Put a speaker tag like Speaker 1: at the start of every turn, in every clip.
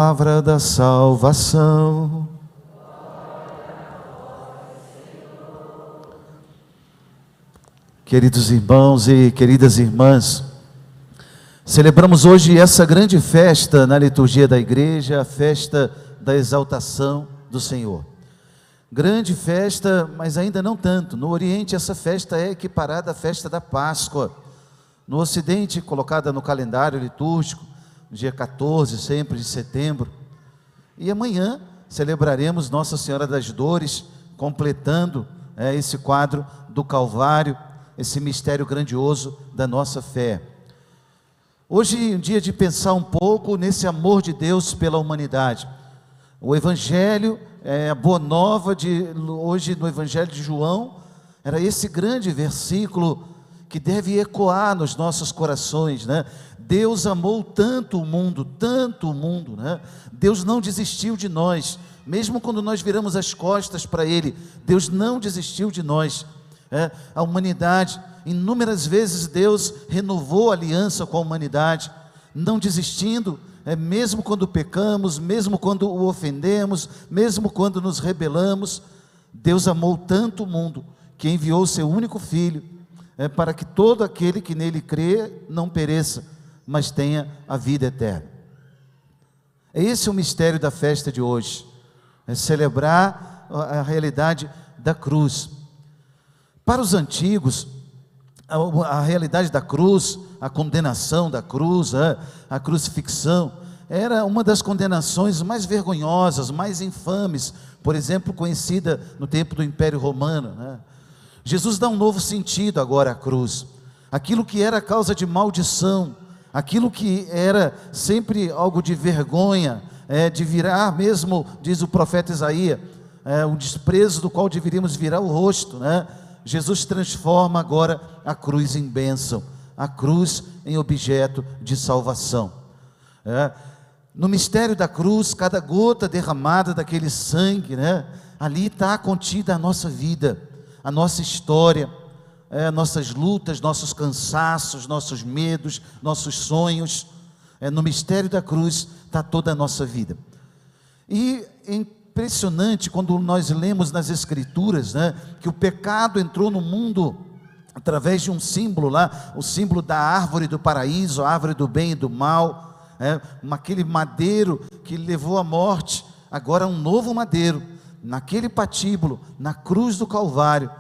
Speaker 1: Palavra da salvação. Queridos irmãos e queridas irmãs, celebramos hoje essa grande festa na liturgia da igreja, a festa da exaltação do Senhor. Grande festa, mas ainda não tanto. No Oriente essa festa é equiparada à festa da Páscoa. No Ocidente, colocada no calendário litúrgico, no dia 14 sempre de setembro. E amanhã celebraremos Nossa Senhora das Dores, completando esse quadro do Calvário, esse mistério grandioso da nossa fé. Hoje é um dia de pensar um pouco nesse amor de Deus pela humanidade. O Evangelho, a boa nova de hoje no Evangelho de João, era esse grande versículo que deve ecoar nos nossos corações, né? Deus amou tanto o mundo, né? Deus não desistiu de nós, mesmo quando nós viramos as costas para Ele, Deus não desistiu de nós. A humanidade, inúmeras vezes Deus renovou a aliança com a humanidade, não desistindo, mesmo quando pecamos, mesmo quando o ofendemos, mesmo quando nos rebelamos. Deus amou tanto o mundo, que enviou o seu único Filho, para que todo aquele que nele crê não pereça, mas tenha a vida eterna. Esse é o mistério da festa de hoje, celebrar a realidade da cruz. Para os antigos, a realidade da cruz, a condenação da cruz, a crucifixão, era uma das condenações mais vergonhosas, mais infames, por exemplo, conhecida no tempo do Império Romano, né? Jesus dá um novo sentido agora à cruz. Aquilo que era causa de maldição, aquilo que era sempre algo de vergonha, de virar mesmo, diz o profeta Isaías, o desprezo do qual deveríamos virar o rosto, né? Jesus transforma agora a cruz em bênção, a cruz em objeto de salvação. No mistério da cruz, cada gota derramada daquele sangue, né? Ali está contida a nossa vida, a nossa história, nossas lutas, nossos cansaços, nossos medos, nossos sonhos. No mistério da cruz está toda a nossa vida. E é impressionante quando nós lemos nas Escrituras, né, que o pecado entrou no mundo através de um símbolo lá, o símbolo da árvore do paraíso, a árvore do bem e do mal, aquele madeiro que levou à morte, agora um novo madeiro. Naquele patíbulo, na cruz do Calvário,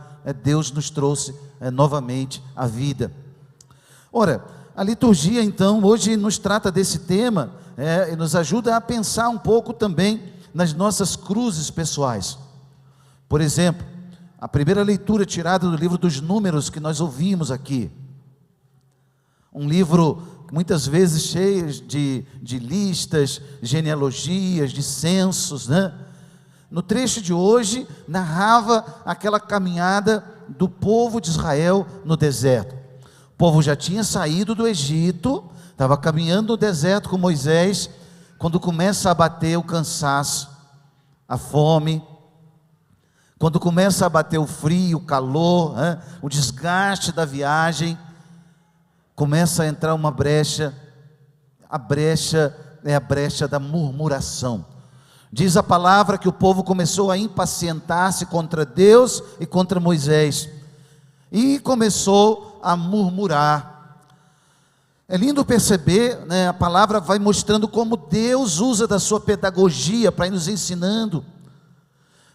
Speaker 1: Deus nos trouxe novamente a vida. Ora, a liturgia então hoje nos trata desse tema, e nos ajuda a pensar um pouco também nas nossas cruzes pessoais. Por exemplo, a primeira leitura tirada do livro dos Números que nós ouvimos aqui, um livro muitas vezes cheio de listas, genealogias, de censos, né? No trecho de hoje, narrava aquela caminhada do povo de Israel no deserto. O povo já tinha saído do Egito, estava caminhando no deserto com Moisés, quando começa a bater o cansaço, a fome, quando começa a bater o frio, o calor, o desgaste da viagem, começa a entrar uma brecha, a brecha é a brecha da murmuração. Diz a palavra que o povo começou a impacientar-se contra Deus e contra Moisés, e começou a murmurar. É lindo perceber, né, a palavra vai mostrando como Deus usa da sua pedagogia para ir nos ensinando.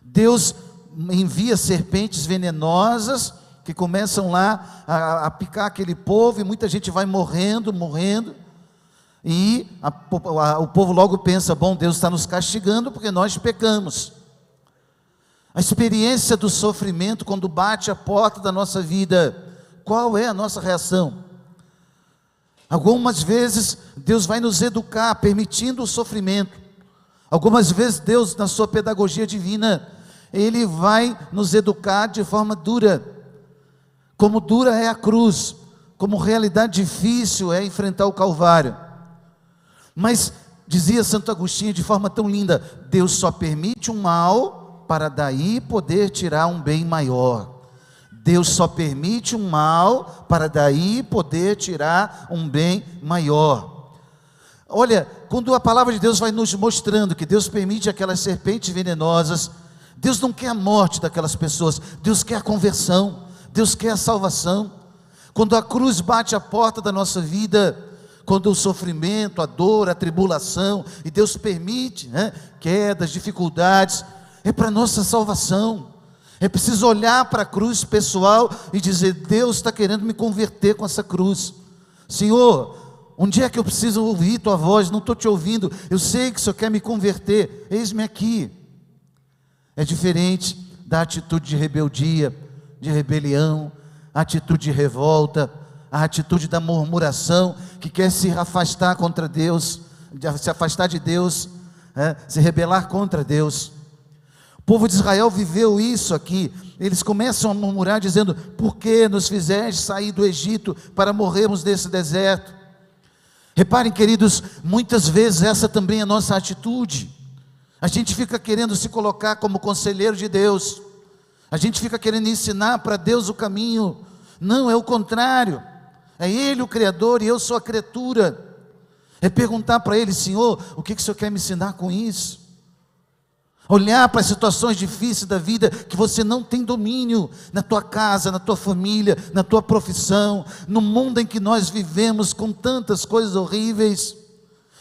Speaker 1: Deus envia serpentes venenosas, que começam lá a picar aquele povo, e muita gente vai morrendo, e o povo logo pensa, bom, Deus está nos castigando porque nós pecamos. A experiência do sofrimento quando bate a porta da nossa vida, qual é a nossa reação? Algumas vezes Deus vai nos educar permitindo o sofrimento. Algumas vezes Deus, na sua pedagogia divina, Ele vai nos educar de forma dura. Como dura é a cruz, como realidade difícil é enfrentar o Calvário. Mas, dizia Santo Agostinho de forma tão linda, Deus só permite um mal para daí poder tirar um bem maior. Deus só permite um mal para daí poder tirar um bem maior. olha, quando a palavra de Deus vai nos mostrando que Deus permite aquelas serpentes venenosas, Deus não quer a morte daquelas pessoas, Deus quer a conversão, Deus quer a salvação. Quando a cruz bate a porta da nossa vida, quando o sofrimento, a dor, a tribulação, e Deus permite, quedas, dificuldades, é para nossa salvação. É preciso olhar para a cruz pessoal e dizer: Deus está querendo me converter com essa cruz. Senhor, onde é que eu preciso ouvir tua voz? Não estou te ouvindo, eu sei que o Senhor quer me converter, eis-me aqui. É diferente da atitude de rebeldia, de rebelião, a atitude de revolta, a atitude da murmuração, que quer se afastar contra Deus, se afastar de Deus, se rebelar contra Deus. O povo de Israel viveu isso aqui. Eles começam a murmurar dizendo: por que nos fizeste sair do Egito para morrermos nesse deserto? Reparem, queridos, muitas vezes essa também é a nossa atitude. A gente fica querendo se colocar como conselheiro de Deus, a gente fica querendo ensinar para Deus o caminho. Não, é o contrário, é Ele o Criador e eu sou a criatura. É perguntar para Ele: Senhor, o que o Senhor quer me ensinar com isso? Olhar para as situações difíceis da vida que você não tem domínio, na tua casa, na tua família, na tua profissão, no mundo em que nós vivemos com tantas coisas horríveis,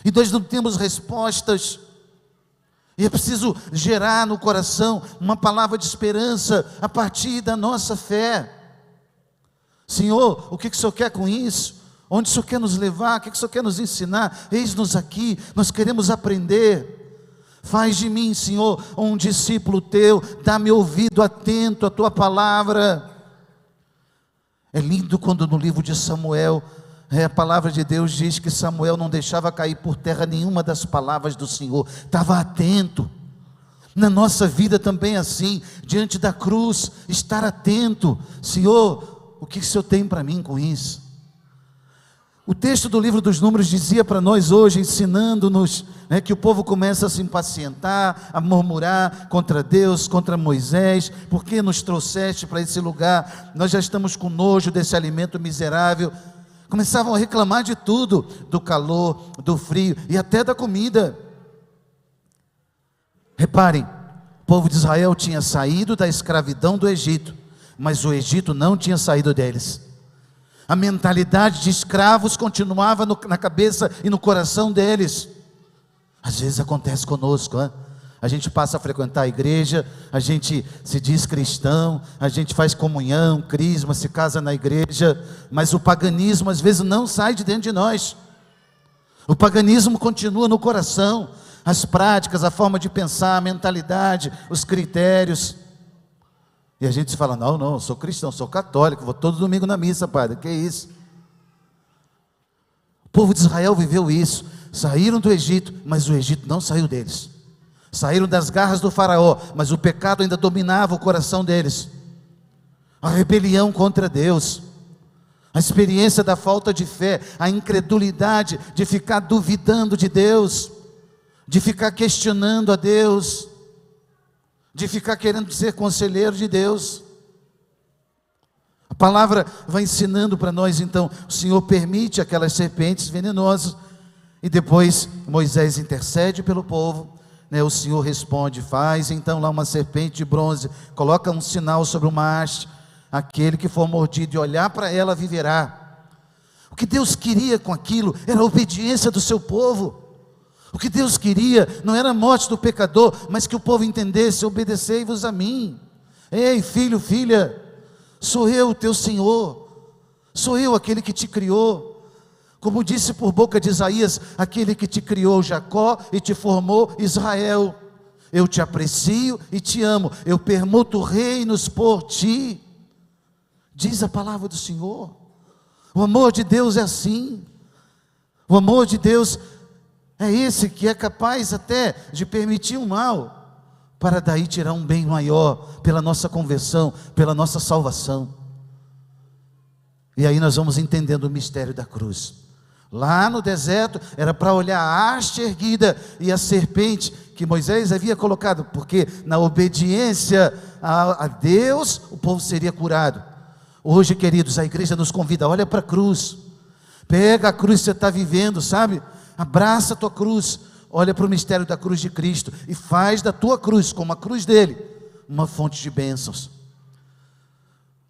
Speaker 1: e nós não temos respostas, e é preciso gerar no coração uma palavra de esperança a partir da nossa fé. Senhor, o que o Senhor quer com isso? Onde o Senhor quer nos levar? O que o Senhor quer nos ensinar? Eis-nos aqui, nós queremos aprender. Faz de mim, Senhor, um discípulo teu, dá-me ouvido atento à tua palavra. É lindo quando no livro de Samuel, a palavra de Deus diz que Samuel não deixava cair por terra nenhuma das palavras do Senhor, estava atento. Na nossa vida também é assim, diante da cruz, estar atento. Senhor, o que o Senhor tem para mim com isso? O texto do livro dos Números dizia para nós hoje, ensinando-nos, que o povo começa a se impacientar, a murmurar contra Deus, contra Moisés: por que nos trouxeste para esse lugar? Nós já estamos com nojo desse alimento miserável. Começavam a reclamar de tudo, do calor, do frio e até da comida. Reparem, o povo de Israel tinha saído da escravidão do Egito, mas o Egito não tinha saído deles. A mentalidade de escravos continuava na cabeça e no coração deles. Às vezes acontece conosco, a gente passa a frequentar a igreja, a gente se diz cristão, a gente faz comunhão, crisma, se casa na igreja, mas o paganismo às vezes não sai de dentro de nós. O paganismo continua no coração, as práticas, a forma de pensar, a mentalidade, os critérios. E a gente se fala: não, eu sou cristão, sou católico, vou todo domingo na missa, padre, que isso? O povo de Israel viveu isso, saíram do Egito, mas o Egito não saiu deles. Saíram das garras do faraó, mas o pecado ainda dominava o coração deles. A rebelião contra Deus, a experiência da falta de fé, a incredulidade de ficar duvidando de Deus, de ficar questionando a Deus, de ficar querendo ser conselheiro de Deus. A palavra vai ensinando para nós então: o Senhor permite aquelas serpentes venenosas, e depois Moisés intercede pelo povo, o Senhor responde: faz então lá uma serpente de bronze, coloca um sinal sobre uma haste, aquele que for mordido e olhar para ela viverá. O que Deus queria com aquilo era a obediência do seu povo. O que Deus queria não era a morte do pecador, mas que o povo entendesse: obedecei-vos a mim. Ei, filho, filha, sou eu o teu Senhor, sou eu aquele que te criou. Como disse por boca de Isaías, aquele que te criou, Jacó, e te formou, Israel. Eu te aprecio e te amo, eu permuto reinos por ti, diz a palavra do Senhor. O amor de Deus é assim. O amor de Deus é esse que é capaz até de permitir o mal, para daí tirar um bem maior, pela nossa conversão, pela nossa salvação. E aí nós vamos entendendo o mistério da cruz. Lá no deserto era para olhar a haste erguida e a serpente que Moisés havia colocado, porque na obediência a Deus o povo seria curado. Hoje, queridos, a igreja nos convida: olha para a cruz, pega a cruz que você está vivendo, sabe? abraça a tua cruz, olha para o mistério da cruz de Cristo e faz da tua cruz, como a cruz dele, uma fonte de bênçãos.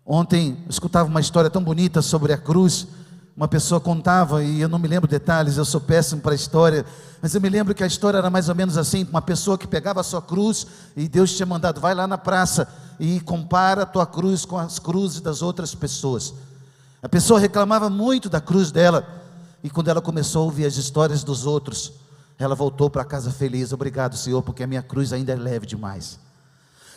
Speaker 1: Ontem eu escutava uma história tão bonita sobre a cruz. Uma pessoa contava, e eu não me lembro detalhes, eu sou péssimo para a história, mas eu me lembro que a história era mais ou menos assim: uma pessoa que pegava a sua cruz, e Deus tinha mandado, vai lá na praça e compara a tua cruz com as cruzes das outras pessoas. A pessoa reclamava muito da cruz dela, e quando ela começou a ouvir as histórias dos outros, ela voltou para casa feliz. Obrigado, Senhor, porque a minha cruz ainda é leve demais.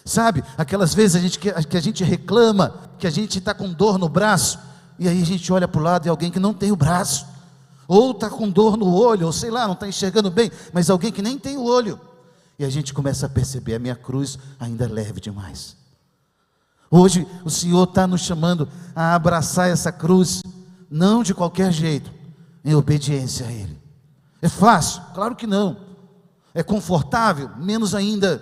Speaker 1: Sabe, aquelas vezes que a gente reclama, que a gente está com dor no braço, e aí a gente olha para o lado e alguém que não tem o braço, ou está com dor no olho, ou sei lá, não está enxergando bem, mas alguém que nem tem o olho, e a gente começa a perceber, a minha cruz ainda é leve demais. Hoje o Senhor está nos chamando a abraçar essa cruz, não de qualquer jeito, em obediência a Ele. É fácil? Claro que não. É confortável? Menos ainda.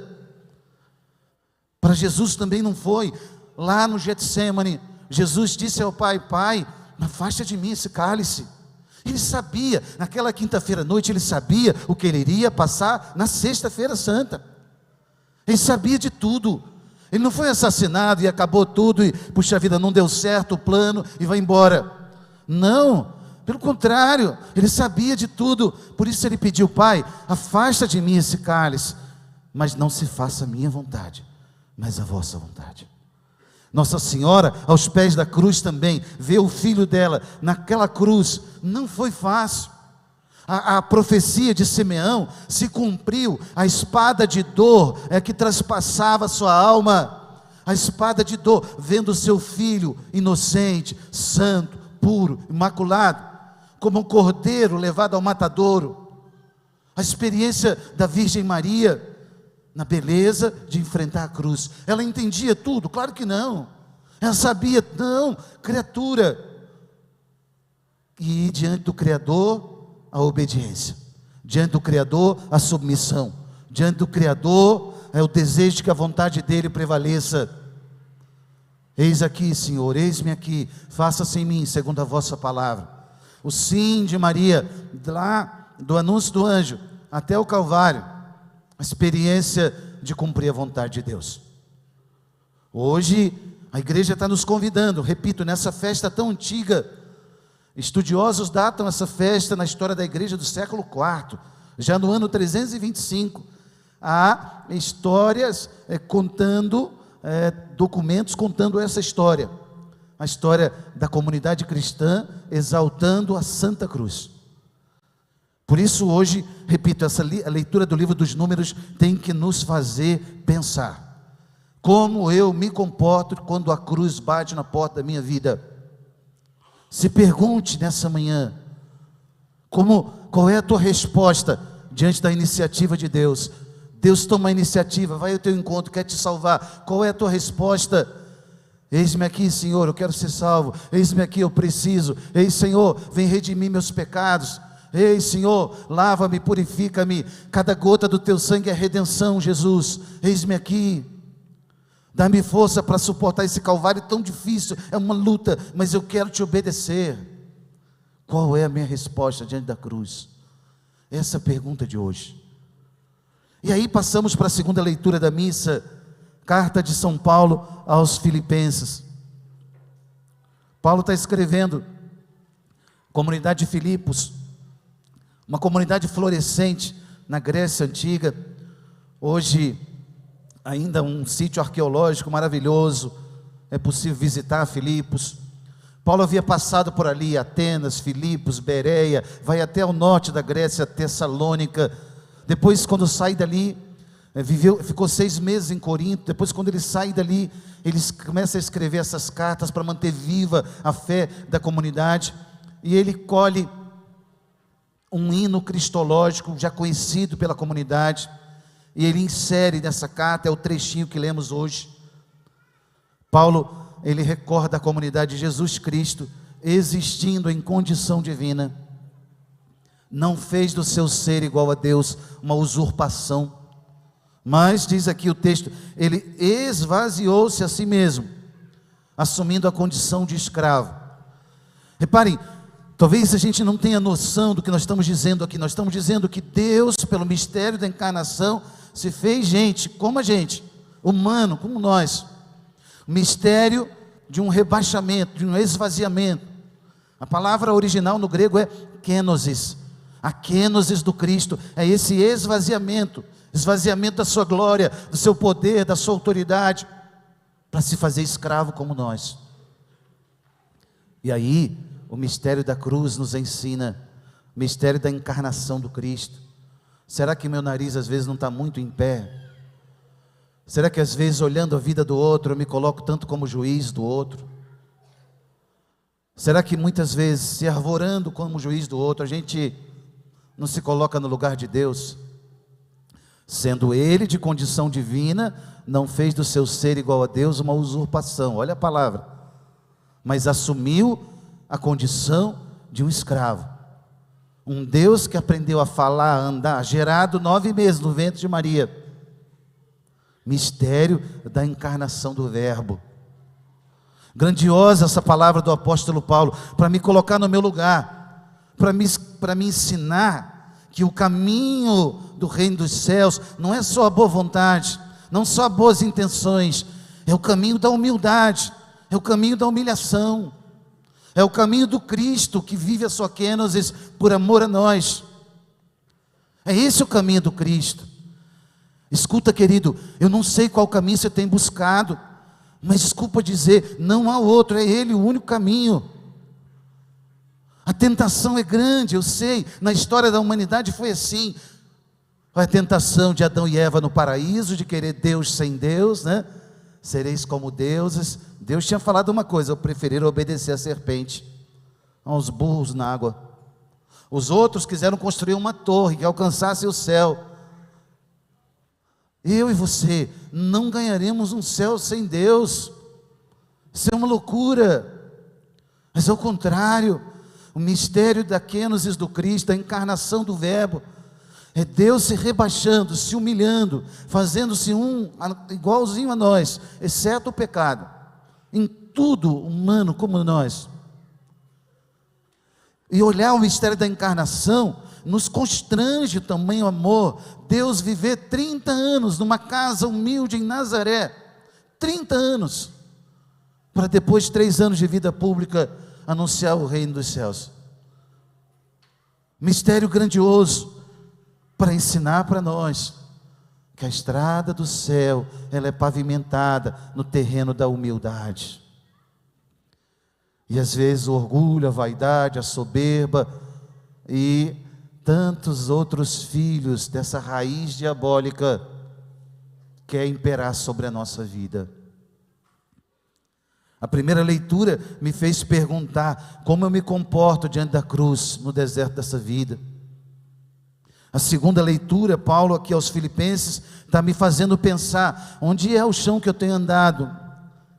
Speaker 1: Para Jesus também não foi. Lá no Getsemane, Jesus disse ao Pai: Pai, afasta de mim esse cálice. Ele sabia, naquela quinta-feira à noite, ele sabia o que ele iria passar na sexta-feira santa. Ele sabia de tudo. Ele não foi assassinado e acabou tudo e, puxa vida, não deu certo o plano e vai embora. Não, pelo contrário, ele sabia de tudo. Por isso ele pediu: Pai, afasta de mim esse cálice, mas não se faça a minha vontade, mas a vossa vontade. Nossa Senhora, aos pés da cruz também, vê o filho dela naquela cruz. Não foi fácil. A profecia de Simeão se cumpriu. A espada de dor que traspassava sua alma. A espada de dor, vendo o seu filho inocente, santo, puro, imaculado, como um cordeiro levado ao matadouro. A experiência da Virgem Maria na beleza de enfrentar a cruz. Ela entendia tudo? Claro que não. Ela sabia? Não, criatura. E diante do Criador, a obediência. Diante do Criador, a submissão. Diante do Criador, é o desejo de que a vontade dEle prevaleça. Eis aqui, Senhor, eis-me aqui, faça-se em mim, segundo a vossa palavra. O sim de Maria, lá do anúncio do anjo, até o Calvário, a experiência de cumprir a vontade de Deus. Hoje a igreja está nos convidando, repito, nessa festa tão antiga. Estudiosos datam essa festa na história da igreja do século IV, já no ano 325. Há histórias contando, documentos contando essa história. A história da comunidade cristã exaltando a Santa Cruz. Por isso hoje, repito, a leitura do livro dos Números tem que nos fazer pensar. Como eu me comporto quando a cruz bate na porta da minha vida? Se pergunte nessa manhã, qual é a tua resposta diante da iniciativa de Deus? Deus toma a iniciativa, vai ao teu encontro, quer te salvar. Qual é a tua resposta? Eis-me aqui, Senhor, eu quero ser salvo. Eis-me aqui, eu preciso. Eis, Senhor, vem redimir meus pecados. Ei, Senhor, lava-me, purifica-me. Cada gota do teu sangue é redenção, Jesus. Eis-me aqui. Dá-me força para suportar esse calvário tão difícil. É uma luta, mas eu quero te obedecer. Qual é a minha resposta diante da cruz? Essa é a pergunta de hoje. E aí passamos para a segunda leitura da missa, carta de São Paulo aos Filipenses. Paulo está escrevendo, comunidade de Filipos, uma comunidade florescente na Grécia Antiga, hoje ainda um sítio arqueológico maravilhoso, é possível visitar Filipos. Paulo havia passado por ali, Atenas, Filipos, Bereia, vai até o norte da Grécia, Tessalônica. Depois, quando sai dali, ficou 6 meses em Corinto. Depois, quando ele sai dali, ele começa a escrever essas cartas para manter viva a fé da comunidade. E ele colhe um hino cristológico já conhecido pela comunidade, e ele insere nessa carta, é o trechinho que lemos hoje. Paulo, ele recorda a comunidade de Jesus Cristo, existindo em condição divina, não fez do seu ser igual a Deus uma usurpação, mas, diz aqui o texto, ele esvaziou-se a si mesmo, assumindo a condição de escravo. Reparem, Talvez a gente não tenha noção do que nós estamos dizendo aqui. Nós estamos dizendo que Deus, pelo mistério da encarnação, se fez gente, como a gente, humano, como nós. O mistério de um rebaixamento, de um esvaziamento. A palavra original no grego é kenosis. A kenosis do Cristo é esse esvaziamento da sua glória, do seu poder, da sua autoridade, para se fazer escravo como nós. E aí, o mistério da cruz nos ensina, o mistério da encarnação do Cristo. Será que meu nariz às vezes não está muito em pé? Será que às vezes, olhando a vida do outro, eu me coloco tanto como juiz do outro? Será que muitas vezes, se arvorando como juiz do outro, a gente não se coloca no lugar de Deus? Sendo Ele de condição divina, não fez do seu ser igual a Deus uma usurpação, olha a palavra, mas assumiu a condição de um escravo. Um Deus que aprendeu a falar, a andar, gerado 9 meses no ventre de Maria. Mistério da encarnação do Verbo. Grandiosa essa palavra do apóstolo Paulo, para me colocar no meu lugar, para me ensinar que o caminho do reino dos céus não é só a boa vontade, não só boas intenções, é o caminho da humildade, é o caminho da humilhação, é o caminho do Cristo que vive a sua kenosis por amor a nós. É esse o caminho do Cristo. Escuta, querido, eu não sei qual caminho você tem buscado, mas desculpa dizer, não há outro, é Ele o único caminho. A tentação é grande, eu sei, na história da humanidade foi assim. A tentação de Adão e Eva no paraíso, de querer Deus sem Deus, né? Sereis como deuses. Deus tinha falado uma coisa: eu preferi obedecer a serpente, aos burros na água. Os outros quiseram construir uma torre que alcançasse o céu. Eu e você não ganharemos um céu sem Deus. Isso é uma loucura. Mas ao contrário, o mistério da kenosis do Cristo, a encarnação do Verbo, é Deus se rebaixando, se humilhando, fazendo-se igualzinho a nós, exceto o pecado, em tudo humano como nós. E olhar o mistério da encarnação nos constrange tamanho amor. Deus viver 30 anos numa casa humilde em Nazaré, 30 anos, para depois de 3 anos de vida pública anunciar o reino dos céus. Mistério grandioso, para ensinar para nós que a estrada do céu, ela é pavimentada no terreno da humildade. E às vezes o orgulho, a vaidade, a soberba e tantos outros filhos dessa raiz diabólica quer imperar sobre a nossa vida. A primeira leitura me fez perguntar como eu me comporto diante da cruz no deserto dessa vida. A segunda leitura, Paulo aqui aos Filipenses, está me fazendo pensar, onde é o chão que eu tenho andado?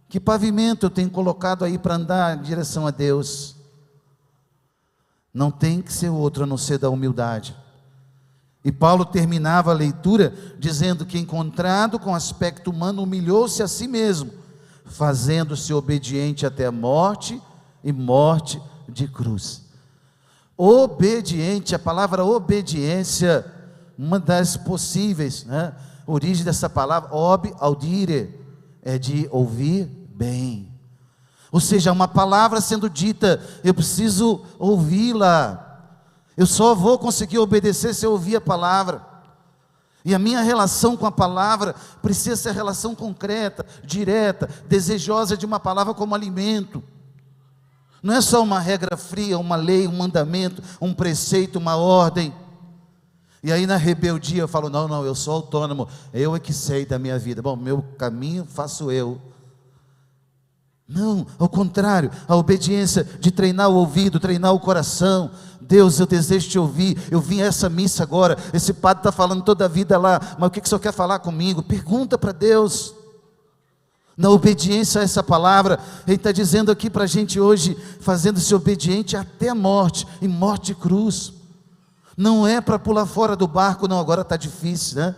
Speaker 1: Que pavimento eu tenho colocado aí para andar em direção a Deus? Não tem que ser outro a não ser da humildade. E Paulo terminava a leitura dizendo que, encontrado com aspecto humano, humilhou-se a si mesmo, fazendo-se obediente até a morte e morte de cruz. Obediente, a palavra obediência, uma das possíveis, né? A origem dessa palavra, audire, é de ouvir bem. Ou seja, uma palavra sendo dita, eu preciso ouvi-la. Eu só vou conseguir obedecer se eu ouvir a palavra. E a minha relação com a palavra precisa ser relação concreta, direta, desejosa de uma palavra como alimento. Não é só uma regra fria, uma lei, um mandamento, um preceito, uma ordem. E aí na rebeldia eu falo, não, eu sou autônomo, eu é que sei da minha vida. Bom, meu caminho faço eu. Não, ao contrário, a obediência de treinar o ouvido, treinar o coração. Deus, eu desejo te ouvir, eu vim a essa missa agora, esse padre está falando toda a vida lá, mas o que o senhor quer falar comigo? Pergunta para Deus. Na obediência a essa palavra, Ele está dizendo aqui para a gente hoje, fazendo-se obediente até a morte, e morte de cruz. Não é para pular fora do barco, não, agora está difícil, né?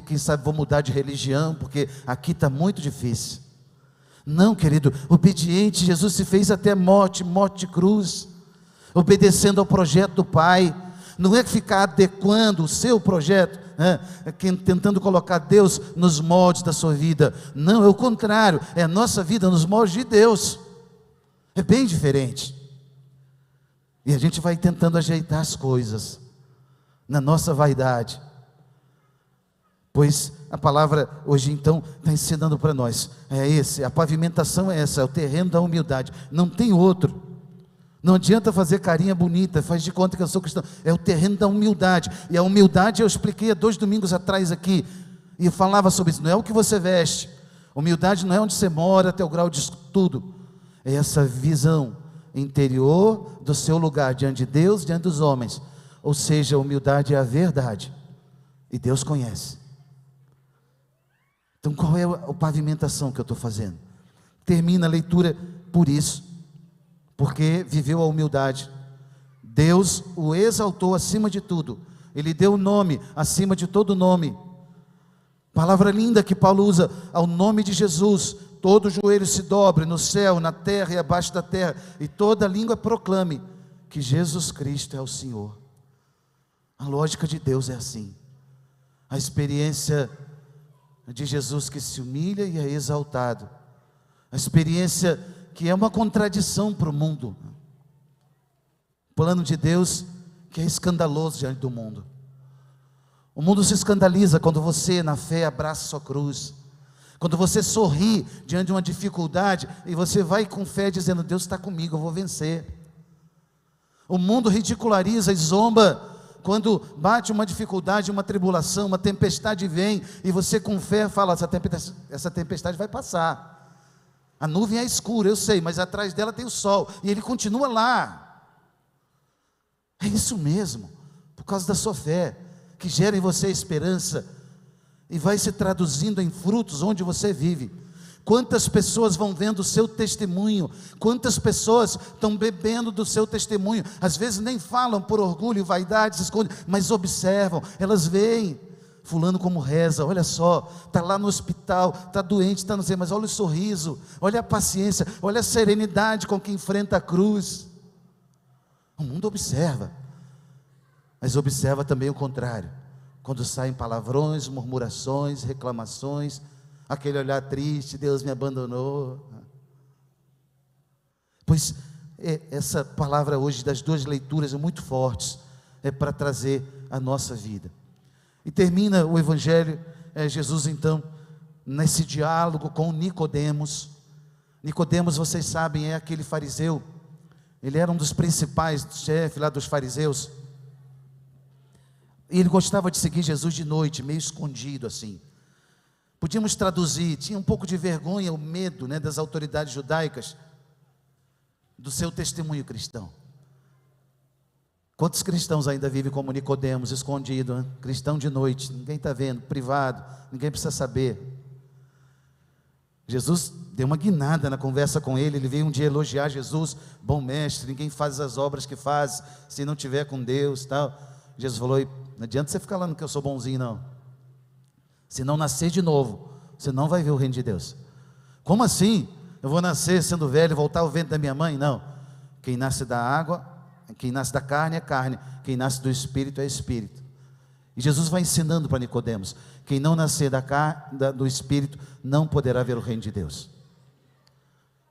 Speaker 1: Quem sabe vou mudar de religião, porque aqui está muito difícil. Não, querido, obediente, Jesus se fez até a morte, morte de cruz. obedecendo ao projeto do Pai. Não é ficar adequando o seu projeto, tentando colocar Deus nos moldes da sua vida. Não, é o contrário, é a nossa vida nos moldes de Deus. É bem diferente. E a gente vai tentando ajeitar as coisas na nossa vaidade. Pois a palavra hoje então está ensinando para nós, a pavimentação é essa, é o terreno da humildade, não tem outro. Não adianta fazer carinha bonita, faz de conta que eu sou cristão, é o terreno da humildade. E a humildade eu expliquei há 2 domingos atrás aqui, e eu falava sobre isso, não é o que você veste, humildade não é onde você mora, teu grau de estudo, é essa visão interior do seu lugar diante de Deus, diante dos homens. Ou seja, a humildade é a verdade, e Deus conhece. Então qual é a pavimentação que eu estou fazendo? Termina a leitura por isso, porque viveu a humildade. Deus o exaltou acima de tudo, Ele deu o nome acima de todo nome. Palavra linda que Paulo usa, ao nome de Jesus, todo joelho se dobre no céu, na terra e abaixo da terra, e toda língua proclame que Jesus Cristo é o Senhor. A lógica de Deus é assim, a experiência de Jesus que se humilha e é exaltado, a experiência que é uma contradição para o mundo, o plano de Deus que é escandaloso diante do mundo. O mundo se escandaliza quando você na fé abraça sua cruz, quando você sorri diante de uma dificuldade e você vai com fé dizendo, Deus está comigo, eu vou vencer. O mundo ridiculariza e zomba quando bate uma dificuldade, uma tribulação, uma tempestade vem, e você com fé fala, essa tempestade vai passar, a nuvem é escura, eu sei, mas atrás dela tem o sol, e ele continua lá. É isso mesmo, por causa da sua fé, que gera em você esperança, e vai se traduzindo em frutos onde você vive. Quantas pessoas vão vendo o seu testemunho, quantas pessoas estão bebendo do seu testemunho, às vezes nem falam por orgulho e vaidade, se escondem, mas observam, elas veem, fulano como reza, olha só, está lá no hospital, está doente, está não sei, mas olha o sorriso, olha a paciência, olha a serenidade com que enfrenta a cruz. O mundo observa, mas observa também o contrário, quando saem palavrões, murmurações, reclamações, aquele olhar triste, Deus me abandonou. Pois essa palavra hoje das 2 leituras é muito fortes, é para trazer a nossa vida. E termina o Evangelho, Jesus então, nesse diálogo com Nicodemos. Nicodemos, vocês sabem, é aquele fariseu, ele era um dos principais chefes lá dos fariseus, e ele gostava de seguir Jesus de noite, meio escondido assim. Podíamos traduzir, tinha um pouco de vergonha, o medo, das autoridades judaicas, do seu testemunho cristão. Quantos cristãos ainda vivem como Nicodemos, escondido, cristão de noite, ninguém está vendo, privado, ninguém precisa saber. Jesus deu uma guinada na conversa com ele veio um dia elogiar Jesus, bom mestre, ninguém faz as obras que faz, se não tiver com Deus, tal. Jesus falou, não adianta você ficar falando que eu sou bonzinho não, se não nascer de novo, você não vai ver o reino de Deus. Como assim? Eu vou nascer sendo velho, voltar ao ventre da minha mãe? Não, quem nasce da água, quem nasce da carne é carne, quem nasce do Espírito é Espírito. E Jesus vai ensinando para Nicodemos, quem não nascer do Espírito, não poderá ver o reino de Deus.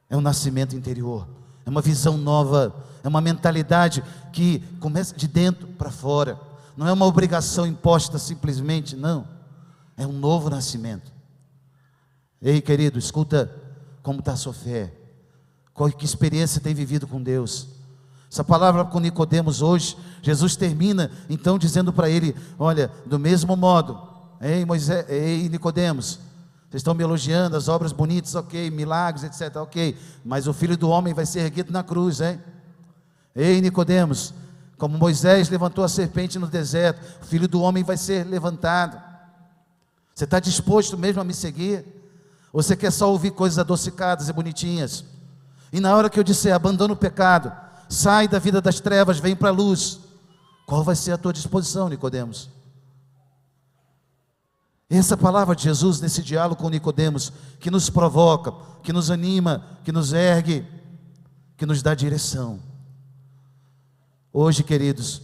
Speaker 1: É um nascimento interior, é uma visão nova, é uma mentalidade que começa de dentro para fora, não é uma obrigação imposta simplesmente, não, é um novo nascimento. Ei querido, escuta como está a sua fé, que experiência tem vivido com Deus. Essa palavra com Nicodemos hoje, Jesus termina então dizendo para ele, olha, do mesmo modo, ei Nicodemos, vocês estão me elogiando, as obras bonitas, ok, milagres, etc, ok, mas o Filho do Homem vai ser erguido na cruz, ei Nicodemos, como Moisés levantou a serpente no deserto, o Filho do Homem vai ser levantado. Você está disposto mesmo a me seguir? Ou você quer só ouvir coisas adocicadas e bonitinhas? E na hora que eu disser, abandona o pecado, sai da vida das trevas, vem para a luz, qual vai ser a tua disposição, Nicodemos? Essa palavra de Jesus nesse diálogo com Nicodemos, que nos provoca, que nos anima, que nos ergue, que nos dá direção. Hoje, queridos,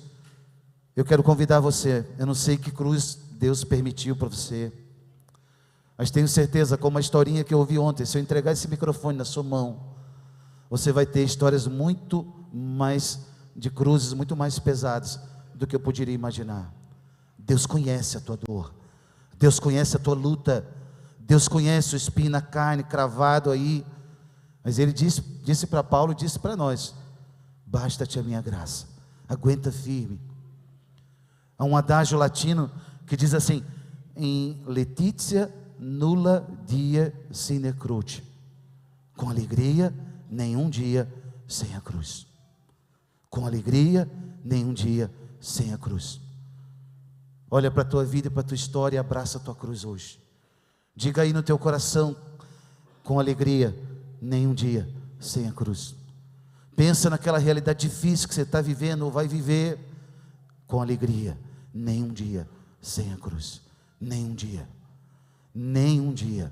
Speaker 1: eu quero convidar você. Eu não sei que cruz Deus permitiu para você, mas tenho certeza, como a historinha que eu ouvi ontem, se eu entregar esse microfone na sua mão, você vai ter histórias muito mais de cruzes, muito mais pesadas do que eu poderia imaginar. Deus conhece a tua dor, Deus conhece a tua luta, Deus conhece o espinho na carne, cravado aí. Mas Ele disse para Paulo, disse para nós: basta-te a minha graça, aguenta firme. Há um adágio latino que diz assim: em letitia nulla dia sine cruce, com alegria nenhum dia sem a cruz. Com alegria nenhum dia sem a cruz. Olha para a tua vida e para a tua história e abraça a tua cruz hoje. Diga aí no teu coração, com alegria nenhum dia sem a cruz. Pensa naquela realidade difícil que você está vivendo ou vai viver. Com alegria nenhum dia sem a cruz. Nenhum dia. Nenhum dia.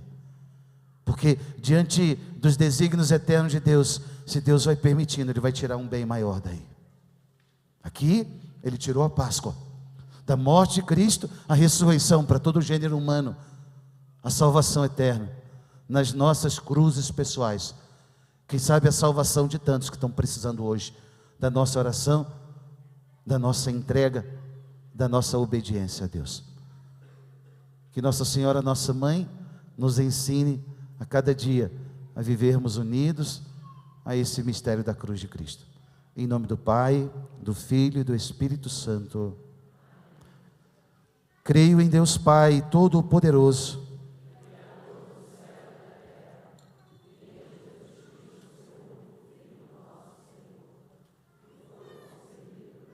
Speaker 1: Porque diante dos desígnios eternos de Deus, se Deus vai permitindo, Ele vai tirar um bem maior daí. Aqui Ele tirou a Páscoa, da morte de Cristo, a ressurreição para todo o gênero humano, a salvação eterna, nas nossas cruzes pessoais. Quem sabe a salvação de tantos que estão precisando hoje, da nossa oração, da nossa entrega, da nossa obediência a Deus. Que Nossa Senhora, nossa Mãe, nos ensine a cada dia a vivermos unidos a esse mistério da cruz de Cristo. Em nome do Pai, do Filho e do Espírito Santo. Creio em Deus Pai Todo-Poderoso,